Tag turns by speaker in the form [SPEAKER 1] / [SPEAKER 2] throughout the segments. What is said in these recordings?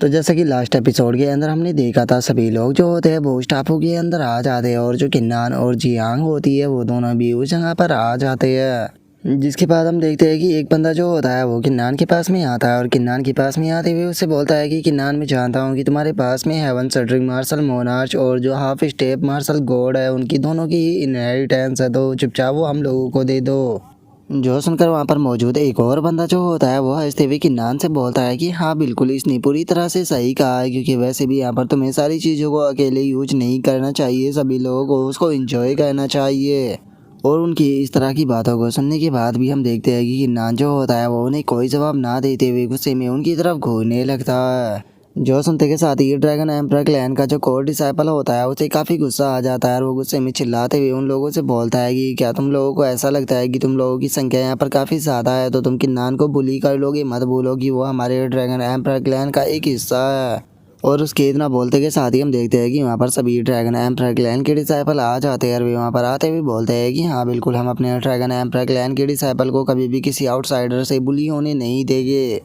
[SPEAKER 1] तो जैसे कि लास्ट एपिसोड के अंदर हमने देखा था, सभी लोग जो होते हैं वो उस टापू के अंदर आ जाते हैं और जो किन्नान और जियांग होती है वो दोनों भी उस जगह पर आ जाते हैं। जिसके बाद हम देखते हैं कि एक बंदा जो होता है वो किन्नान के पास में आता है और किन्नान के पास में आते हुए उससे बोलता है कि किन्नान, मैं जानता हूँ कि तुम्हारे पास में हेवन शटरिंग मार्शल मोनार्च और जो हाफ स्टेप मार्शल गॉड है उनकी दोनों की इनहेरिटेंस है, तो चुपचाप वो हम लोगों को दे दो। जो सुनकर वहाँ पर मौजूद एक और बंदा जो होता है वो हंसते हुए किन्नान से बोलता है कि हाँ बिल्कुल, इसने पूरी तरह से सही कहा है, क्योंकि वैसे भी यहाँ पर तुम्हें सारी चीज़ों को अकेले यूज नहीं करना चाहिए, सभी लोगों को उसको एंजॉय करना चाहिए। और उनकी इस तरह की बातों को सुनने के बाद भी हम देखते हैं कि किन्नान जो होता है वो उन्हें कोई जवाब ना देते हुए गुस्से में उनकी तरफ घूरने लगता है। जो सुनते के साथ ही ड्रैगन एम्परर क्लैन का जो कोर डिसाइपल होता है उसे काफ़ी गुस्सा आ जाता है और वो गुस्से में चिल्लाते हुए उन लोगों से बोलता है कि क्या तुम लोगों को ऐसा लगता है कि तुम लोगों की संख्या यहाँ पर काफ़ी ज़्यादा है तो तुम किन्नान को बुली कर लोगे? मत भूलो कि वो हमारे ड्रैगन एम्परर क्लैन का एक हिस्सा है। और उसके इतना बोलते के साथ ही हम देखते हैं कि वहाँ पर सभी ड्रैगन एम्परर क्लैन के डिसाइपल आ जाते हैं और वे वहाँ पर आते हुए बोलते हैं कि हाँ बिल्कुल, हम अपने ड्रैगन एम्परर क्लैन के डिसाइपल को कभी भी किसी आउटसाइडर से बुली होने नहीं देंगे।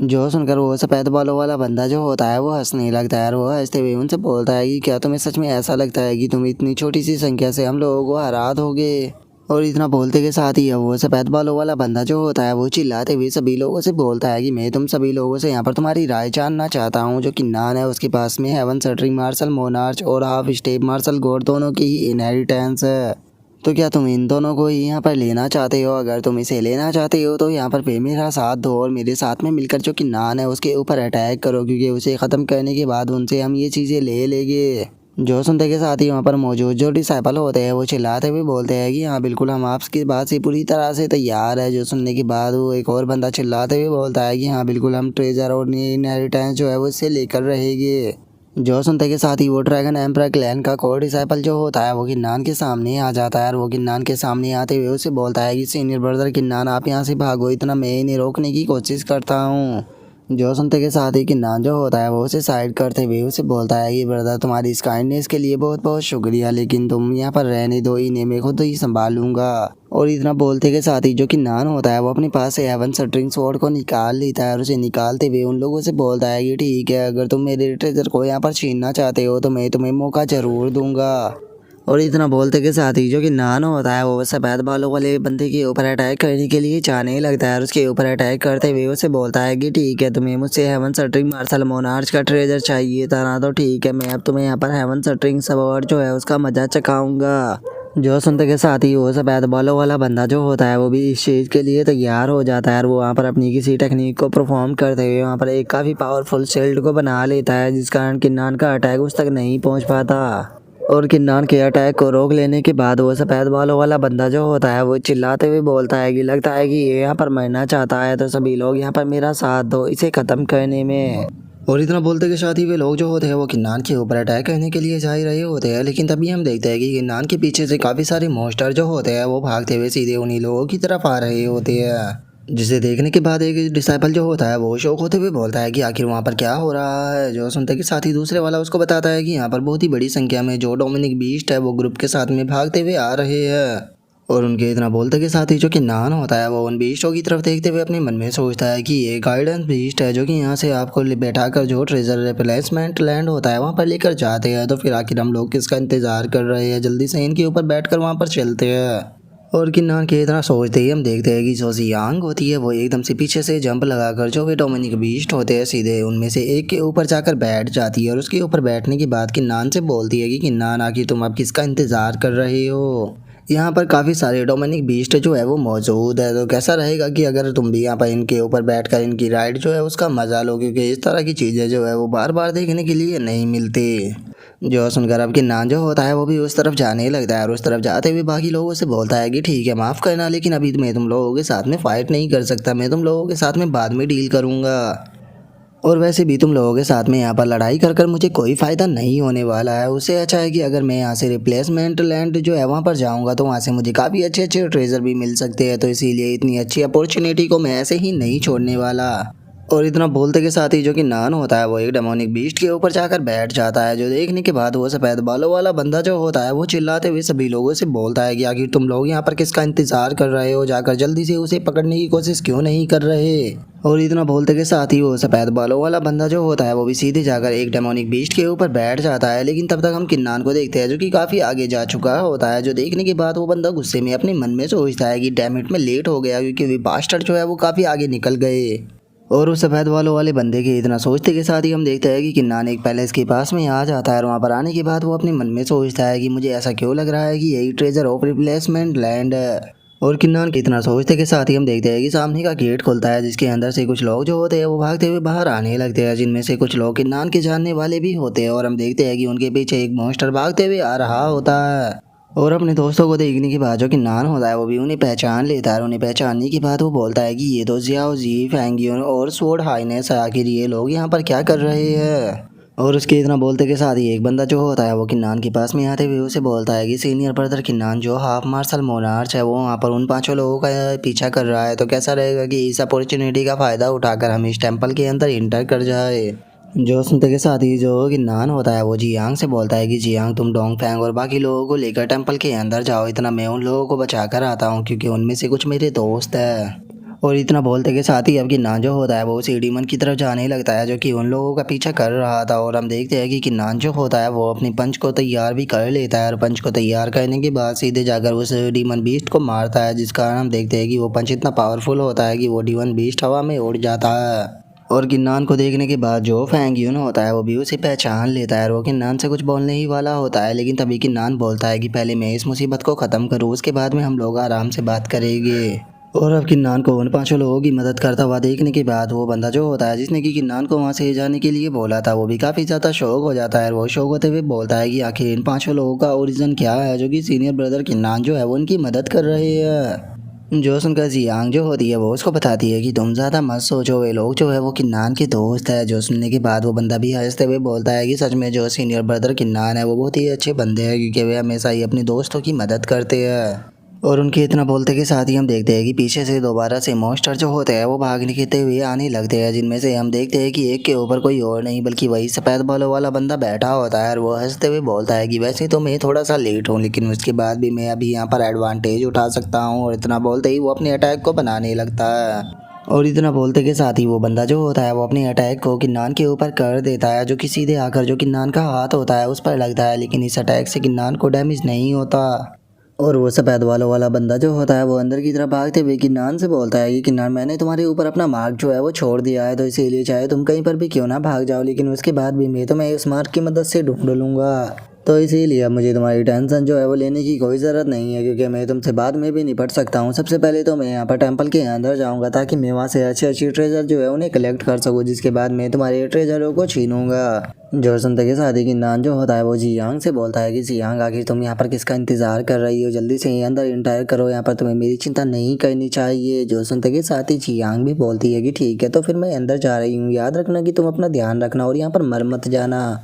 [SPEAKER 1] जो सुनकर वो सफ़ेद बालों वाला बंदा जो होता है वो हंसने लगता है और वो हंसते हुए उनसे बोलता है कि क्या तुम्हें सच में ऐसा लगता है कि तुम इतनी छोटी सी संख्या से हम लोगों को हरा दोगे? और इतना बोलते के साथ ही वो सफ़ेद बालों वाला बंदा जो होता है वो चिल्लाते हुए सभी लोगों से बोलता है कि मैं तुम सभी लोगों से यहाँ पर तुम्हारी राय जानना चाहता हूँ। जो किन्नान है उसके पास में हेवन शटरिंग मार्शल मोनार्च और हाफ स्टेप मार्शल गॉड दोनों की ही इनहेरिटेंस है, तो क्या तुम इन दोनों को ही यहाँ पर लेना चाहते हो? अगर तुम इसे लेना चाहते हो तो यहाँ पर मेरा साथ दो और मेरे साथ में मिलकर जो किन्नान है उसके ऊपर अटैक करो, क्योंकि उसे ख़त्म करने के बाद उनसे हम ये चीज़ें ले लेंगे। जो सुनते के साथ ही वहाँ पर मौजूद जो डिसाइपल होते हैं वो चिल्लाते हुए बोलते हैं कि हाँ बिल्कुल, हम आपकी बात से पूरी तरह से तैयार है। जो सुनने के बाद वो एक और बंदा चिल्लाते हुए बोलता है कि हाँ बिल्कुल, हम ट्रेजर और इनहेरिटेंस जो है वो इससे लेकर रहेंगे। जो सुनते के साथ ही वो ड्रैगन एम्परर क्लैन का कोर डिसाइपल जो होता है वो किन्नान के सामने आ जाता है और वो किन्नान के सामने आते हुए उसे बोलता है कि सीनियर ब्रदर किन्नान, आप यहाँ से भागो, इतना मैं इन्हें रोकने की कोशिश करता हूँ। जो सुनते के साथ ही किन्नान जो होता है वो उसे साइड करते हुए उसे बोलता है कि ब्रदर, तुम्हारी इस काइंडनेस के लिए बहुत बहुत शुक्रिया, लेकिन तुम यहाँ पर रहने दो, इन्हें मैं खुद ही संभालूंगा। और इतना बोलते के साथ ही जो किन्नान होता है वो अपने पास से हेवन शटरिंग स्वॉर्ड को निकाल लेता है और उसे निकालते हुए उन लोगों से बोलता है कि ठीक है, अगर तुम मेरे ट्रेजर को यहाँ पर छीनना चाहते हो तो मैं तुम्हें मौका ज़रूर दूंगा। और इतना बोलते के साथ ही जो किन्नान होता है वो सफ़ेद बालों वाले बंदे के ऊपर अटैक करने के लिए जाने लगता है और उसके ऊपर अटैक करते हुए उसे बोलता है कि ठीक है, तुम्हें मुझसे हेवन शटरिंग मार्शल मोनार्च का ट्रेजर चाहिए था ना, तो ठीक है, मैं अब तुम्हें यहाँ पर हेवन शटरिंग स्वॉर्ड जो है उसका मजा चखाऊंगा। जो सुनते के साथ ही वो सफ़ेद बालों वाला बंदा जो होता है वो भी इस चीज़ के लिए तैयार हो जाता है और वो वहाँ पर अपनी किसी टेक्निक को परफॉर्म करते हुए वहाँ पर एक काफ़ी पावरफुल शील्ड को बना लेता है, जिस कारण किन्नान का अटैक उस तक नहीं पहुँच पाता। और किन्नान के अटैक को रोक लेने के बाद वो सफ़ेद बालों वाला बंदा जो होता है वो चिल्लाते हुए बोलता है कि लगता है कि ये यहाँ पर मरना चाहता है, तो सभी लोग यहाँ पर मेरा साथ दो इसे ख़त्म करने में। और इतना बोलते के साथ ही वे लोग जो होते हैं वो किन्नान के ऊपर अटैक करने के लिए जा ही रहे होते हैं, लेकिन तभी हम देखते हैं कि किन्नान के पीछे से काफ़ी सारे मॉन्स्टर जो होते हैं वो भागते हुए सीधे उन्हीं लोगों की तरफ आ रहे होते हैं। जिसे देखने के बाद एक डिसाइपल जो होता है वो शौक होते हुए बोलता है कि आखिर वहाँ पर क्या हो रहा है। जो सुनते के साथ ही दूसरे वाला उसको बताता है कि यहाँ पर बहुत ही बड़ी संख्या में जो डोमिनिक बीस्ट है वो ग्रुप के साथ में भागते हुए आ रहे हैं। और उनके इतना बोलते के साथ ही जो किन्नान होता है वो उन बीस्टों की तरफ देखते हुए अपने मन में सोचता है कि ये गाइडेंस बीस्ट है जो कि यहाँ से आपको बैठा कर जो ट्रेजर रिप्लेसमेंट लैंड होता है वहाँ पर लेकर जाते हैं। तो फिर आखिर हम लोग किसका इंतज़ार कर रहे हैं, जल्दी से इनके ऊपर बैठ कर वहाँ पर चलते हैं। और किन्नान के इतना सोचते ही हम देखते हैं कि जो जियांग होती है वो एकदम से पीछे से जंप लगाकर जो वे डोमिनिक बीस्ट होते हैं सीधे उनमें से एक के ऊपर जाकर बैठ जाती है और उसके ऊपर बैठने के बाद किन्नान से बोलती है कि किन्नान, आखिर तुम अब किसका इंतज़ार कर रहे हो? यहाँ पर काफ़ी सारे डोमिनिक बीस्ट जो है वो मौजूद है, तो कैसा रहेगा कि अगर तुम भी यहाँ पर इनके ऊपर बैठकर इनकी राइड जो है उसका मज़ा लो, क्योंकि इस तरह की चीज़ें जो है वो बार बार देखने के लिए नहीं मिलती। जो सुनकर अब किन्नान जो होता है वो भी उस तरफ जाने लगता है और उस तरफ जाते हुए बाकी लोगों से बोलता है कि ठीक है, माफ़ करना, लेकिन अभी मैं तुम लोगों के साथ में फ़ाइट नहीं कर सकता, मैं तुम लोगों के साथ में बाद में डील करूँगा। और वैसे भी तुम लोगों के साथ में यहाँ पर लड़ाई कर कर मुझे कोई फ़ायदा नहीं होने वाला है। उससे अच्छा है कि अगर मैं यहाँ से रिप्लेसमेंट लैंड जो है वहाँ पर जाऊँगा तो वहाँ से मुझे काफ़ी अच्छे अच्छे ट्रेजर भी मिल सकते हैं, तो इसीलिए इतनी अच्छी अपॉर्चुनिटी को मैं ऐसे ही नहीं छोड़ने वाला। और इतना बोलते के साथ ही जो कि नान होता है वो एक डेमोनिक बीस्ट के ऊपर जाकर बैठ जाता है, जो देखने के बाद वो सफेद बालों वाला बंदा जो होता है वो चिल्लाते हुए सभी लोगों से बोलता है कि आखिर तुम लोग यहाँ पर किसका इंतजार कर रहे हो, जाकर जल्दी से उसे पकड़ने की कोशिश क्यों नहीं कर रहे। और इतना बोलते के साथ ही वो सफेद बालों वाला बंदा जो होता है वो भी सीधे जाकर एक डेमोनिक बीस्ट के ऊपर बैठ जाता है। लेकिन तब तक हम किन्नान को देखते हैं जो कि काफी आगे जा चुका होता है, जो देखने के बाद वो बंदा गुस्से में अपने मन में सोचता है कि डैम इट, मैं लेट हो गया क्योंकि वे बास्टर्ड जो है वो काफी आगे निकल गए। और उस सफ़ेद बालों वाले बंदे के इतना सोचते के साथ ही हम देखते हैं कि किन्नान एक पैलेस के पास में आ जाता है। और वहाँ पर आने के बाद वो अपने मन में सोचता है कि मुझे ऐसा क्यों लग रहा है कि यही ट्रेजर ऑफ रिप्लेसमेंट लैंड है। और किन्नान के इतना सोचते के साथ ही हम देखते हैं कि सामने का गेट खुलता है, जिसके अंदर से कुछ लोग जो होते हैं वो भागते हुए बाहर आने लगते हैं, जिनमें से कुछ लोग किन्नान के जानने वाले भी होते हैं। और हम देखते हैं कि उनके पीछे एक मॉन्स्टर भागते हुए आ रहा होता है। और अपने दोस्तों को देखने के बाद जो कि नान होता है वो भी उन्हें पहचान लेता है। और उन्हें पहचानने के बाद वो बोलता है कि ये तो जियाओ जी, फैंगियन और स्वॉर्ड हाइनेस, आखिर ये लोग यहाँ पर क्या कर रहे हैं। और उसके इतना बोलते के साथ ही एक बंदा जो होता है वो किन्नान के पास में आते हुए उसे बोलता है कि सीनियर ब्रदर किन्नान जो हाफ मार्शल मोनार्च है वो वहाँ पर उन 5 लोगों का पीछा कर रहा है, तो कैसा रहेगा कि इस अपॉर्चुनिटी का फ़ायदा उठाकर हम इस टेम्पल के अंदर इंटर कर जाए। जो सुनते के साथ ही जो किन्नान होता है वो जियांग से बोलता है कि जियांग तुम डोंगफैंग और बाकी लोगों को लेकर टेंपल के अंदर जाओ, इतना मैं उन लोगों को बचा कर आता हूँ क्योंकि उनमें से कुछ मेरे दोस्त हैं। और इतना बोलते के साथ ही अब किन्नान जो होता है वो उसी डीमन की तरफ जाने लगता है जो कि उन लोगों का पीछा कर रहा था। और हम देखते हैं कि किन्नान जो होता है वो अपनी पंच को तैयार भी कर लेता है, और पंच को तैयार करने के बाद सीधे जाकर उस डीमन बीस्ट को मारता है, जिस कारण हम देखते हैं कि वो पंच इतना पावरफुल होता है कि वो डीमन बीस्ट हवा में उड़ जाता है। और किन्नान को देखने के बाद जो फैंग होता है वो भी उसे पहचान लेता है, और वो किन्नान से कुछ बोलने ही वाला होता है, लेकिन तभी किन्नान बोलता है कि पहले मैं इस मुसीबत को ख़त्म करूँ, उसके बाद में हम लोग आराम से बात करेंगे। और अब किन्नान को उन 5 लोगों की मदद करता हुआ देखने के बाद वो बंदा जो होता है जिसने कि किन्नान को वहाँ से जाने के लिए बोला था वो भी काफ़ी ज़्यादा शौक हो जाता है। और वो शौक होते हुए बोलता है कि आखिर इन 5 लोगों का ओरिजिन क्या है जो कि सीनियर ब्रदर किन्नान जो है वो उनकी मदद कर रहे हैं। जो सुनकर जियांग जो होती है वो उसको बताती है कि तुम ज़्यादा मत सोचो, वे लोग जो है वो किन्नान के दोस्त है। जो सुनने के बाद वो बंदा भी हंसते हुए बोलता है कि सच में जो सीनियर ब्रदर किन्नान है वो बहुत ही अच्छे बंदे हैं क्योंकि वे हमेशा ही अपने दोस्तों की मदद करते हैं। और उनके इतना बोलते के साथ ही हम देखते हैं कि पीछे से दोबारा से मॉन्स्टर जो होते हैं वो भागने के हुए आने लगते हैं, जिनमें से हम देखते हैं कि एक के ऊपर कोई और नहीं बल्कि वही सफ़ेद बालों वाला बंदा बैठा होता है। और वो हंसते हुए बोलता है कि वैसे तो मैं थोड़ा सा लेट हूँ लेकिन उसके बाद भी मैं अभी यहाँ पर एडवांटेज उठा सकता हूँ। और इतना बोलते ही वो अपने अटैक को बनाने लगता है। और इतना बोलते के साथ ही वो बंदा जो होता है वो अपने अटैक को किन्नान के ऊपर कर देता है, जो कि सीधे आकर जो किन्नान का हाथ होता है उस पर लगता है, लेकिन इस अटैक से किन्नान को डैमेज नहीं होता। और वो सफ़ेद बालों वाला बंदा जो होता है वो अंदर की तरफ भागते हुए किन्नान से बोलता है कि किन्नान मैंने तुम्हारे ऊपर अपना मार्क जो है वो छोड़ दिया है, तो इसीलिए चाहे तुम कहीं पर भी क्यों ना भाग जाओ लेकिन उसके बाद भी मैं तुम्हें उस मार्क की मदद से ढूंढ लूँगा। तो इसीलिए अब मुझे तुम्हारी टेंशन जो है वो लेने की कोई ज़रूरत नहीं है क्योंकि मैं तुमसे बाद में भी निपट सकता हूँ। सबसे पहले तो मैं यहाँ पर टेंपल के अंदर जाऊँगा ताकि मैं वहाँ से अच्छी अच्छी ट्रेजर जो है उन्हें कलेक्ट कर सकूँ, जिसके बाद मैं तुम्हारे ट्रेजरों को छीनूंगा। जो सुनते के साथ ही किन्नान जो होता है वो जियांग से बोलता है कि जियांग आखिर तुम यहाँ पर किसका इंतज़ार कर रही हो, जल्दी से अंदर इंटर करो, यहाँ पर तुम्हें मेरी चिंता नहीं करनी चाहिए। जो सुनते के साथ ही जियांग भी बोलती है कि ठीक है तो फिर मैं अंदर जा रही हूँ, याद रखना कि तुम अपना ध्यान रखना और यहाँ पर मर मत जाना।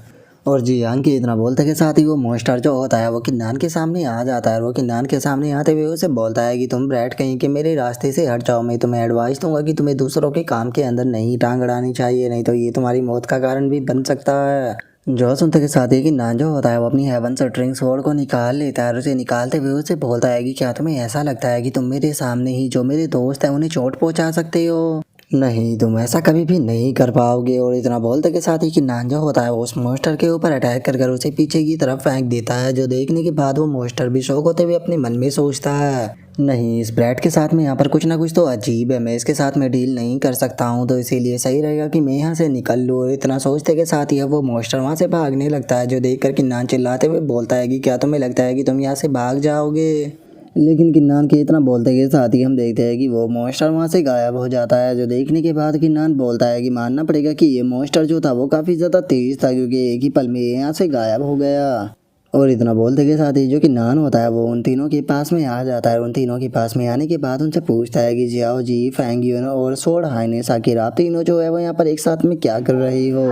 [SPEAKER 1] और जियांग के इतना बोलते के साथ ही वो मॉन्स्टर जो होता है वो किन्नान के सामने आ जाता है। और वो किन्नान के सामने आते हुए उसे बोलता है कि तुम ब्रैट कहीं के मेरे रास्ते से हट जाओ, मैं तुम्हें एडवाइस दूंगा कि तुम्हें दूसरों के काम के अंदर नहीं टांग अड़ानी चाहिए, नहीं तो ये तुम्हारी मौत का कारण भी बन सकता है। जो सुनते के साथ ही किन्नान जो होता है वो अपनी हेवन शटरिंग स्वॉर्ड को निकाल लेता है, और उसे निकालते हुए उसे बोलता है कि क्या तुम्हें ऐसा लगता है कि तुम मेरे सामने ही जो मेरे दोस्त हैं उन्हें चोट पहुंचा सकते हो? नहीं, तुम ऐसा कभी भी नहीं कर पाओगे। और इतना बोलते के साथ ही किन्नान जो होता है वो उस मॉन्स्टर के ऊपर अटैक कर उसे पीछे की तरफ फेंक देता है, जो देखने के बाद वो मॉन्स्टर भी शौक होते हुए अपने मन में सोचता है नहीं, इस ब्रैट के साथ में यहाँ पर कुछ ना कुछ तो अजीब है, मैं इसके साथ में डील नहीं कर सकता हूँ, तो इसीलिए सही रहेगा कि मैं यहाँ से निकल लूँ। और इतना सोचते के साथ ही अब वो मॉन्स्टर वहाँ से भागने लगता है, जो देख कर किन्नान चिल्लाते हुए बोलता है कि क्या तुम्हें लगता है कि तुम यहाँ से भाग जाओगे? लेकिन किन्नान के इतना बोलते के साथ ही हम देखते हैं कि वो मॉन्स्टर वहाँ से गायब हो जाता है, जो देखने के बाद किन्नान बोलता है कि मानना पड़ेगा कि ये मॉन्स्टर जो था वो काफ़ी ज़्यादा तेज़ था क्योंकि एक ही पल में यहाँ से गायब हो गया। और इतना बोलते के साथ ही जो किन्नान होता है वो उन तीनों के पास में आ जाता है। उन तीनों के पास में आने के बाद उनसे पूछता है कि जियाओ जी, फैंग और स्वॉर्ड हाइनेस, आखिर आप तीनों जो है वो यहाँ पर एक साथ में क्या कर रही हो?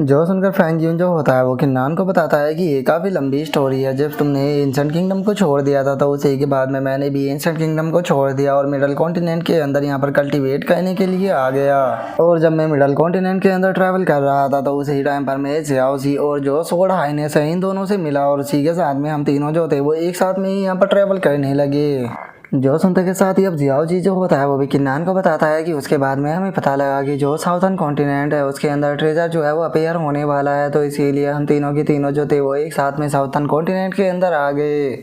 [SPEAKER 1] जो सुनकर फ्रैंक यून जो होता है वो किन्नान को बताता है कि ये काफ़ी लंबी स्टोरी है। जब तुमने एंशिएंट किंगडम को छोड़ दिया था तो उसी के बाद में मैंने भी एंशिएंट किंगडम को छोड़ दिया और मिडल कॉन्टिनेंट के अंदर यहाँ पर कल्टीवेट करने के लिए आ गया। और जब मैं मिडल कॉन्टिनेंट के अंदर ट्रैवल कर रहा था तो उसी टाइम पर मैं जियाओजी और जो सोड हाइनेस है इन दोनों से मिला और उसी के साथ में हम तीनों जो थे वो एक साथ में ही यहाँ पर ट्रैवल करने लगे। जो सुनते के साथ ही अब जियाओ जी जो होता है वो भी किन्नान को बताता है कि उसके बाद में हमें पता लगा कि जो साउथर्न कॉन्टिनेंट है उसके अंदर ट्रेजर जो है वो अपेयर होने वाला है, तो इसीलिए हम तीनों के तीनों जो थे वो एक साथ में साउथर्न कॉन्टिनेंट के अंदर आ गए।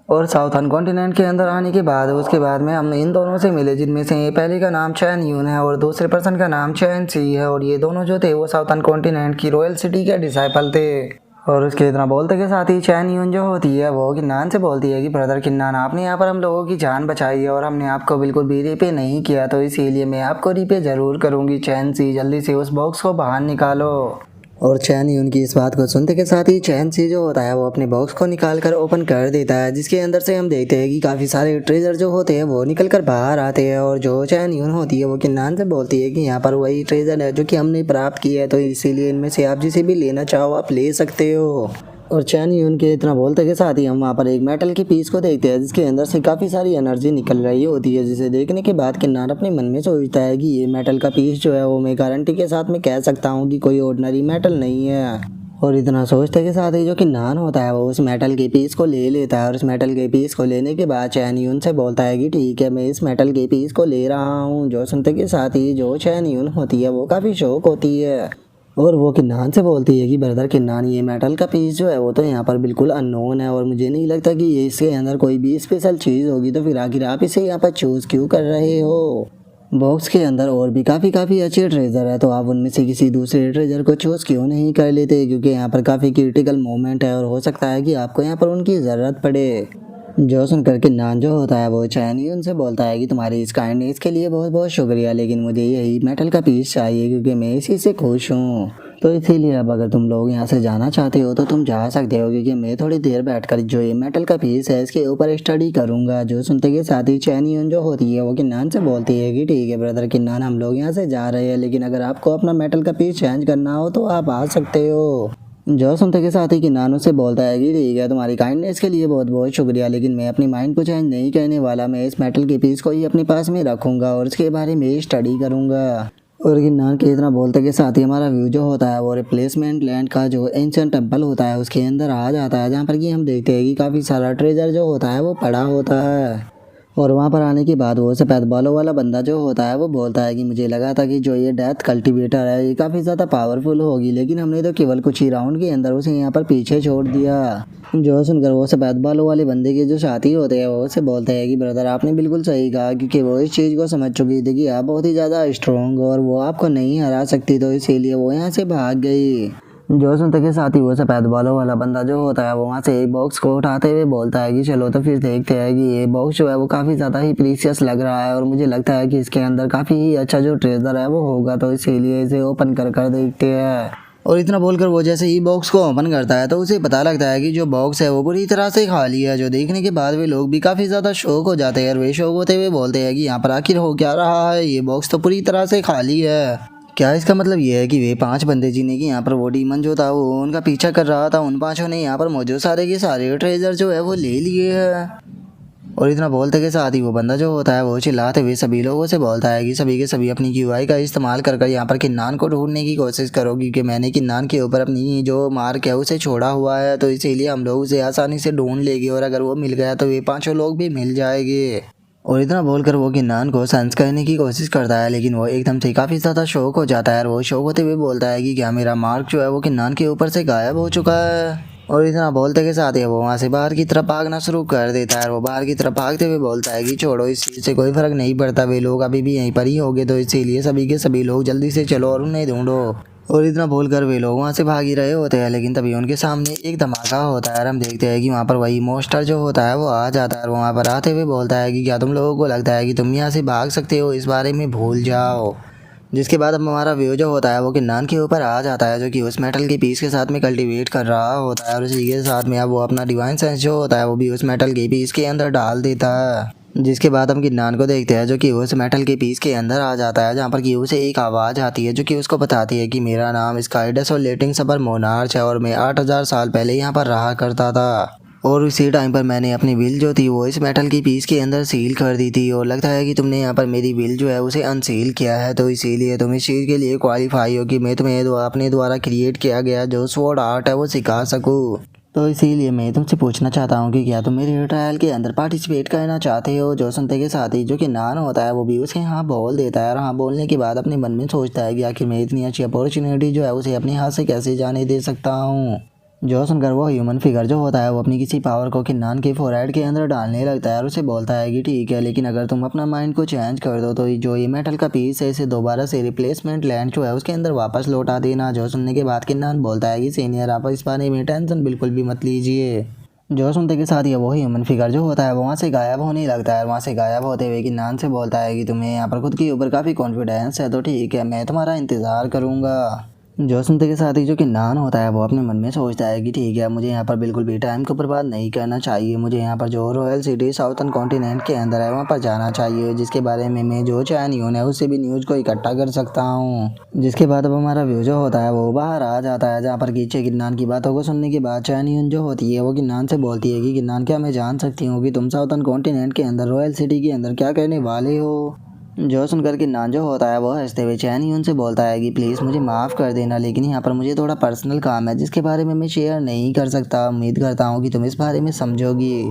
[SPEAKER 1] और साउथर्न कॉन्टिनेंट के अंदर आने के बाद उसके बाद में हम इन दोनों से मिले, जिनमें से पहले का नाम चैन यून है और दूसरे पर्सन का नाम चैन सी है। और ये दोनों जो थे वो साउथर्न कॉन्टिनेंट की रॉयल सिटी के डिसाइपल थे। और उसके इतना बोलते के साथ ही चैन यून जो होती है वो किन्नान से बोलती है कि ब्रदर किन्नान, आपने यहाँ पर हम लोगों की जान बचाई है और हमने आपको बिल्कुल भी रिपे नहीं किया, तो इसीलिए मैं आपको रिपे ज़रूर करूँगी। चैन सी जल्दी से उस बॉक्स को बाहर निकालो। और चैन यून की इस बात को सुनते के साथ ही चैन सी जो होता है वो अपने बॉक्स को निकाल कर ओपन कर देता है, जिसके अंदर से हम देखते हैं कि काफ़ी सारे ट्रेजर जो होते हैं वो निकल कर बाहर आते हैं। और जो चैन यून होती है वो किन्नान से बोलती है कि यहाँ पर वही ट्रेजर है जो कि हमने प्राप्त किया है, तो इसीलिए इनमें से आप जिसे भी लेना चाहो आप ले सकते हो। और चैन यून के इतना बोलते के साथ ही हम वहाँ पर एक मेटल के पीस को देखते हैं, जिसके अंदर से काफ़ी सारी एनर्जी निकल रही होती है, जिसे देखने के बाद किन्नान अपने मन में सोचता है कि ये मेटल का पीस जो है वो मैं गारंटी के साथ में कह सकता हूँ कि कोई ऑर्डिनरी मेटल नहीं है। और इतना सोचते के साथ ही जो किन्नान होता है वो उस मेटल के पीस को ले लेता है। और उस मेटल के पीस को लेने के बाद चैन यून से बोलता है कि ठीक है मैं इस मेटल के पीस को ले रहा हूँ। जो सुनते के साथ ही जो चैन यून होती है वो काफ़ी शौक होती है और वो किन्नान से बोलती है कि ब्रदर किन्नान, ये मेटल का पीस जो है वो तो यहाँ पर बिल्कुल अननोन है और मुझे नहीं लगता कि ये इसके अंदर कोई भी स्पेशल चीज़ होगी, तो फिर आखिर आप इसे यहाँ पर चूज़ क्यों कर रहे हो। बॉक्स के अंदर और भी काफ़ी अच्छे ट्रेजर है, तो आप उनमें से किसी दूसरे ट्रेजर को चूज़ क्यों नहीं कर लेते, क्योंकि यहाँ पर काफ़ी क्रिटिकल मोमेंट है और हो सकता है कि आपको यहाँ पर उनकी ज़रूरत पड़े। जो सुनकर किन्नान जो होता है वो चैन यून से बोलता है कि तुम्हारी इस काइंडनेस के लिए बहुत बहुत शुक्रिया, लेकिन मुझे यही मेटल का पीस चाहिए क्योंकि मैं इसी से खुश हूँ। तो इसीलिए अब अगर तुम लोग यहाँ से जाना चाहते हो तो तुम जा सकते हो, क्योंकि मैं थोड़ी देर बैठकर जो ये मेटल का पीस है इसके ऊपर स्टडी करूँगा। जो सुनते के साथ ही चैन यून जो होती है वो किन्नान से बोलती है कि ठीक है ब्रदर किन्नान, हम लोग यहाँ से जा रहे हैं, लेकिन अगर आपको अपना मेटल का पीस चेंज करना हो तो आप आ सकते हो। जो सुनते के साथ ही किन्नान उससे बोलता है कि ठीक है तुम्हारी काइंडनेस के लिए बहुत बहुत शुक्रिया, लेकिन मैं अपनी माइंड को चेंज नहीं करने वाला, मैं इस मेटल के पीस को ही अपने पास में रखूँगा और इसके बारे में स्टडी करूँगा। और किन्नान के इतना बोलते के साथ ही हमारा व्यू जो होता है वो रिप्लेसमेंट लैंड का जो एंशिएंट टेम्पल होता है उसके अंदर आ जाता है, जहाँ पर कि हम देखते हैं कि काफ़ी सारा ट्रेजर जो होता है वो पड़ा होता है। और वहाँ पर आने के बाद वो सफ़ेद बालों वाला बंदा जो होता है वो बोलता है कि मुझे लगा था कि जो ये डेथ कल्टीवेटर है ये काफ़ी ज़्यादा पावरफुल होगी, लेकिन हमने तो केवल कुछ ही राउंड के अंदर उसे यहाँ पर पीछे छोड़ दिया। जो सुनकर वो सफ़ेद बालों वाले बंदे के जो साथी होते हैं वो उसे बोलते हैं कि ब्रदर आपने बिल्कुल सही कहा, क्योंकि वो इस चीज़ को समझ चुकी थी कि आप बहुत ही ज़्यादा स्ट्रॉन्ग हो और वो आपको नहीं हरा सकती, तो इसीलिए वो यहाँ से भाग गई। जो सुनते के साथ ही वो सफ़ेद बालों वाला बंदा जो होता है वो वहाँ से एक बॉक्स को उठाते हुए बोलता है कि चलो तो फिर देखते हैं कि ये बॉक्स जो है वो काफ़ी ज़्यादा ही प्रीशियस लग रहा है और मुझे लगता है कि इसके अंदर काफ़ी ही अच्छा जो ट्रेजर है वो होगा, तो इसीलिए इसे ओपन कर देखते हैं। और इतना बोलकर वो जैसे ही बॉक्स को ओपन करता है तो उसे पता लगता है कि जो बॉक्स है वो पूरी तरह से खाली है, जो देखने के बाद वे लोग भी काफ़ी ज़्यादा शौक हो जाते हैं और वे शौक होते हुए बोलते हैं कि यहाँ पर आखिर हो क्या रहा है, ये बॉक्स तो पूरी तरह से खाली है। क्या इसका मतलब ये है कि वे 5 बंदे जिन्हें कि यहाँ पर वो डीमन जो था वो उनका पीछा कर रहा था, उन 5 ने यहाँ पर मौजूद सारे के सारे ट्रेजर जो है वो ले लिए हैं। और इतना बोलते के साथ ही वो बंदा जो होता है वो चिल्लाते हुए सभी लोगों से बोलता है कि सभी के सभी अपनी क्यूआई का इस्तेमाल कर यहाँ पर किन्नान को ढूंढने की कोशिश करो, क्योंकि मैंने किन्नान के ऊपर अपनी जो मार्क है उसे छोड़ा हुआ है, तो इसीलिए हम लोग उसे आसानी से ढूंढ लेंगे और अगर वो मिल गया तो वे 5 लोग भी मिल जाएंगे। और इतना बोलकर वो किन्नान को सेंस करने की कोशिश करता है, लेकिन वो एकदम से काफ़ी ज़्यादा शौक हो जाता है और वो शौक होते हुए बोलता है कि क्या मेरा मार्क जो है वो किन्नान के ऊपर से गायब हो चुका है। और इतना बोलते के साथ ही वो वहाँ से बाहर की तरफ भागना शुरू कर देता है और वो बाहर की तरफ भागते हुए बोलता है कि छोड़ो, इस चीज़ से कोई फ़र्क नहीं पड़ता, वे लोग अभी भी यहीं पर ही होंगे, तो इसीलिए सभी के सभी लोग जल्दी से चलो और उन्हें ढूंढो। और इतना बोलकर वे लोग वहाँ से भाग ही रहे होते हैं, लेकिन तभी उनके सामने एक धमाका होता है और हम देखते हैं कि वहाँ पर वही मोस्टर जो होता है वो आ जाता है और वहाँ पर आते हुए बोलता है कि क्या तुम लोगों को लगता है कि तुम यहाँ से भाग सकते हो, इस बारे में भूल जाओ। जिसके बाद अब हमारा व्यू जो होता है वो किन्नान के ऊपर आ जाता है, जो कि उस मेटल के पीस के साथ में कल्टीवेट कर रहा होता है और उसी के साथ में अब वो अपना डिवाइन सेंस जो होता है वो भी उस मेटल के पीस के अंदर डाल देता है। जिसके बाद हम किन्नान को देखते हैं जो कि उस मेटल के पीस के अंदर आ जाता है, जहाँ पर कि उसे एक आवाज़ आती है जो कि उसको बताती है कि मेरा नाम स्काई डेसोलेटिंग सबर मोनार्च है और मैं 8000 साल पहले यहाँ पर रहा करता था। और उसी टाइम पर मैंने अपनी विल जो थी वो इस मेटल की पीस के अंदर सील कर दी थी, और लगता है कि तुमने यहाँ पर मेरी विल जो है उसे अनसील किया है, तो इसीलिए तुम इस चीज़ के लिए क्वालिफाई हो कि मैं तुम्हें अपने द्वारा क्रिएट किया गया जो स्वॉर्ड आर्ट है वो सिखा सकूँ। तो इसीलिए मैं तुमसे पूछना चाहता हूँ कि क्या तुम मेरे ट्रायल के अंदर पार्टिसिपेट करना चाहते हो। जो सुनते के साथ ही जो कि नान होता है वो भी उसके हाँ बोल देता है, और हाँ बोलने के बाद अपने मन में सोचता है कि आखिर मैं इतनी अच्छी अपॉर्चुनिटी जो है उसे अपने हाथ से कैसे जाने दे सकता हूँ। जो सुनकर वो ह्यूमन फिगर जो होता है वो अपनी किसी पावर को किन्नान के फोरहेड के अंदर डालने लगता है और उसे बोलता है कि ठीक है, लेकिन अगर तुम अपना माइंड को चेंज कर दो तो जो ये मेटल का पीस है इसे दोबारा से रिप्लेसमेंट लैंड जो है उसके अंदर वापस लौटा देना। जो सुनने के बाद किन्नान बोलता है कि सीनियर आप इस बारे में टेंशन बिल्कुल भी मत लीजिए। जो सुनते के साथ ही वो ह्यूमन फिगर जो होता है वो वहाँ से गायब होने लगता है। वहाँ से गायब होते हुए किन्नान से बोलता है कि तुम्हें यहाँ पर खुद के ऊपर काफ़ी कॉन्फिडेंस है, तो ठीक है मैं तुम्हारा इंतज़ार करूँगा। जो सुनते के साथ ही जो कि नान होता है वो अपने मन में सोचता है कि ठीक है, मुझे यहाँ पर बिल्कुल भी टाइम को बर्बाद नहीं करना चाहिए। मुझे यहाँ पर जो रॉयल सिटी साउथर्न कॉन्टिनेंट के अंदर है वहाँ पर जाना चाहिए, जिसके बारे में मैं जो चैन यून है उससे भी न्यूज़ को इकट्ठा कर सकता हूँ। जिसके बाद अब हमारा व्यू जो होता है वो बाहर आ जाता है, जहाँ पर कीचे किन्नान की बातों को सुनने के बाद चैन यून जो होती है वो किन्नान से बोलती है कि किन्नान क्या मैं जान सकती हूँ कि तुम साउथर्न कॉन्टिनेंट के अंदर रॉयल सिटी के अंदर क्या करने वाले हो। जो सुनकर किन्नान जो होता है वो हंसते हुए चैन यून से बोलता है कि प्लीज़ मुझे माफ़ कर देना, लेकिन यहाँ पर मुझे थोड़ा पर्सनल काम है जिसके बारे में मैं शेयर नहीं कर सकता। उम्मीद करता हूँ कि तुम इस बारे में समझोगी।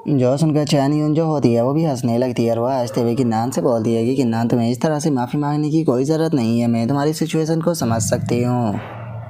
[SPEAKER 1] जो सुनकर चैन यून जो होती है वो भी हंसने लगती है और वह हंसते हुए किन्नान से बोलती है कि किन्नान तुम्हें इस तरह से माफ़ी मांगने की कोई ज़रूरत नहीं है, मैं तुम्हारी सिचुएशन को समझ सकती हूँ।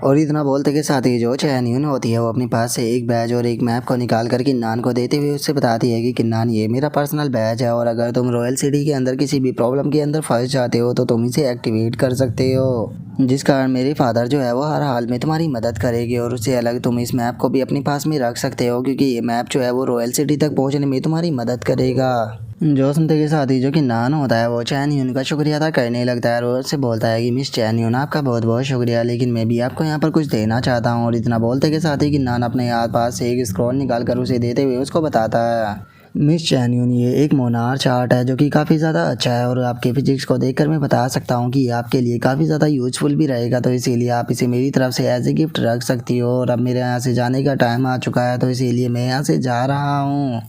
[SPEAKER 1] और इतना बोलते के साथ ही जो चैन यून होती है वो अपने पास से एक बैज और एक मैप को निकाल कर किन्नान को देते हुए उससे बताती है कि किन्नान ये मेरा पर्सनल बैज है, और अगर तुम रॉयल सिटी के अंदर किसी भी प्रॉब्लम के अंदर फंस जाते हो तो तुम इसे एक्टिवेट कर सकते हो, जिस कारण मेरे फादर जो है वो हर हाल में तुम्हारी मदद करेगी। और उससे अलग तुम इस मैप को भी अपने पास में रख सकते हो, क्योंकि ये मैप जो है वो रॉयल सिटी तक पहुँचने में तुम्हारी मदद करेगा। जो सुनते के साथ ही जो कि नान होता है वो चैन यून का शुक्रिया अदा करने लगता है और उससे बोलता है कि मिस चैन यून आपका बहुत बहुत शुक्रिया, लेकिन मैं भी आपको यहाँ पर कुछ देना चाहता हूँ। और इतना बोलते के साथ ही कि नान अपने हाथ पास से एक स्क्रॉल निकाल कर उसे देते हुए उसको बताता है, मिस चैन यून ये एक मोनार्च आर्ट है जो कि काफ़ी ज़्यादा अच्छा है, और आपके फिजिक्स को देखकर मैं बता सकता हूँ कि ये आपके लिए काफ़ी ज़्यादा यूजफुल भी रहेगा, तो इसीलिए आप इसे मेरी तरफ से एज ए गिफ्ट रख सकती हो। और अब मेरे यहाँ से जाने का टाइम आ चुका है, तो इसीलिए मैं यहाँ से जा रहा हूँ।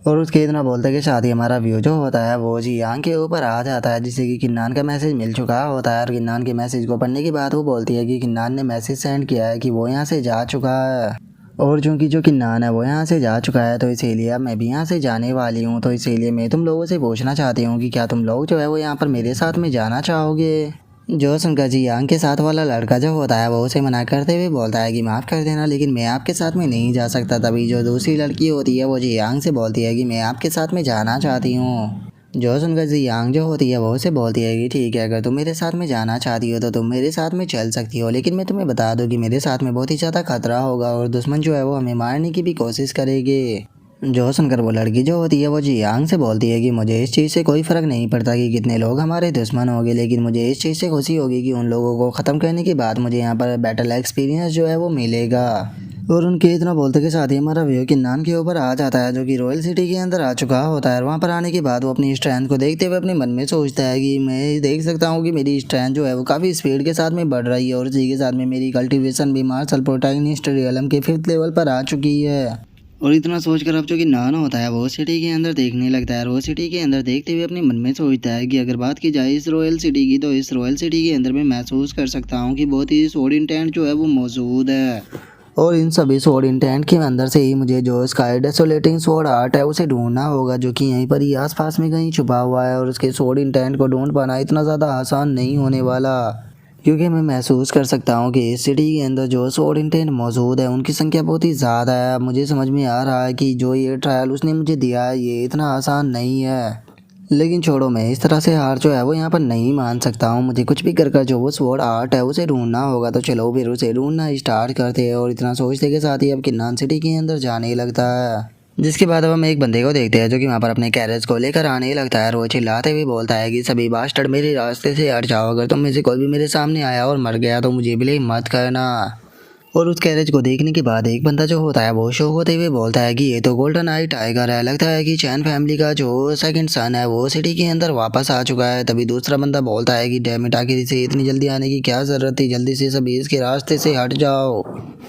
[SPEAKER 1] और उसके इतना बोलते के साथ ही हमारा व्यू जो होता है वो जियांग के ऊपर आ जाता है, जिससे कि किन्नान का मैसेज मिल चुका होता है। और किन्नान के मैसेज को पढ़ने के बाद वो बोलती है कि किन्नान ने मैसेज सेंड किया है कि वो यहाँ से जा चुका है, और चूंकि जो किन्नान है वो यहाँ से जा चुका है तो इसीलिए अब मैं भी यहाँ से जाने वाली हूँ। तो इसीलिए मैं तुम लोगों से पूछना चाहती हूँ कि क्या तुम लोग जो है वो यहाँ पर मेरे साथ में जाना चाहोगे। जो सुनकर जियांग के साथ वाला लड़का जो होता है वो उसे मना करते हुए बोलता है कि माफ़ कर देना, लेकिन मैं आपके साथ में नहीं जा सकता। तभी जो दूसरी लड़की होती है वो जियांग से बोलती है कि मैं आपके साथ में जाना चाहती हूँ। जो सुनकर जियांग जो होती है वो उसे बोलती है कि ठीक है, अगर तुम मेरे साथ में जाना चाहती हो तो तुम मेरे साथ में चल सकती हो, लेकिन मैं तुम्हें बता दूँ कि मेरे साथ में बहुत ही ज़्यादा खतरा होगा और दुश्मन जो है वो हमें मारने की भी कोशिश करेगी। जो सुनकर वो लड़की जो होती है वो जियांग से बोलती है कि मुझे इस चीज़ से कोई फ़र्क नहीं पड़ता कि कितने लोग हमारे दुश्मन होंगे, लेकिन मुझे इस चीज़ से खुशी होगी कि उन लोगों को ख़त्म करने के बाद मुझे यहाँ पर बैटल एक्सपीरियंस जो है वो मिलेगा। और उनके इतना बोलते के साथ ही हमारा व्यू किन्नान के ऊपर आ जाता है, जो कि रॉयल सिटी के अंदर आ चुका होता है। वहाँ पर आने के बाद वो अपनी स्ट्रेंथ को देखते हुए अपने मन में सोचता है कि मैं देख सकता हूँ कि मेरी स्ट्रेंथ जो है वो काफ़ी स्पीड के साथ में बढ़ रही है, और इसी के साथ में मेरी कल्टीवेशन भी मार्शल प्रोटैगनिस्ट रियलम के 5th लेवल पर आ चुकी है। और इतना सोचकर अब जो कि नान होता है वो सिटी के अंदर देखने लगता है, और वो सिटी के अंदर देखते हुए अपने मन में सोचता है कि अगर बात की जाए इस रॉयल सिटी की, तो इस रॉयल सिटी के अंदर मैं महसूस कर सकता हूँ कि बहुत ही स्वॉर्ड इंटेंट जो है वो मौजूद है, और इन सभी स्वॉर्ड इंटेंट के अंदर से ही मुझे जो स्काई डेसोलेटिंग स्वॉर्ड आर्ट है उसे ढूंढना होगा, जो कि यहीं पर ही आसपास में कहीं छुपा हुआ है। और उसके स्वॉर्ड इंटेंट को ढूंढ पाना इतना ज़्यादा आसान नहीं होने वाला, क्योंकि मैं महसूस कर सकता हूँ कि इस सिटी के अंदर जो स्वॉर्ड इंटेंट मौजूद है उनकी संख्या बहुत ही ज़्यादा है। मुझे समझ में आ रहा है कि जो ये ट्रायल उसने मुझे दिया है ये इतना आसान नहीं है, लेकिन छोड़ो, मैं इस तरह से हार जो है वो यहाँ पर नहीं मान सकता हूँ। मुझे कुछ भी कर जो वो स्वॉर्ड आर्ट है उसे ढूंढना होगा, तो चलो फिर उसे ढूंढना स्टार्ट करते हैं। और इतना सोचते के साथ ही अब किन्नान सिटी के अंदर जाने लगता है, जिसके बाद अब हम एक बंदे को देखते हैं जो कि वहाँ पर अपने कैरेज को लेकर आने लगता है, और वो चिल्लाते हुए बोलता है कि सभी बास्टर्ड मेरे रास्ते से हट जाओ, अगर तुम में से कोई भी मेरे सामने आया और मर गया तो मुझे ब्लेम मत करना। और उस कैरेज को देखने के बाद एक बंदा जो होता है वो शौक होते हुए बोलता है कि ये तो गोल्डन आई टाइगर है, लगता है कि चैन फैमिली का जो सेकंड सन है वो सिटी के अंदर वापस आ चुका है। तभी दूसरा बंदा बोलता है कि डैम इट, आखिर इसे इतनी जल्दी आने की क्या जरूरत थी, जल्दी से सभी इसके रास्ते से हट जाओ।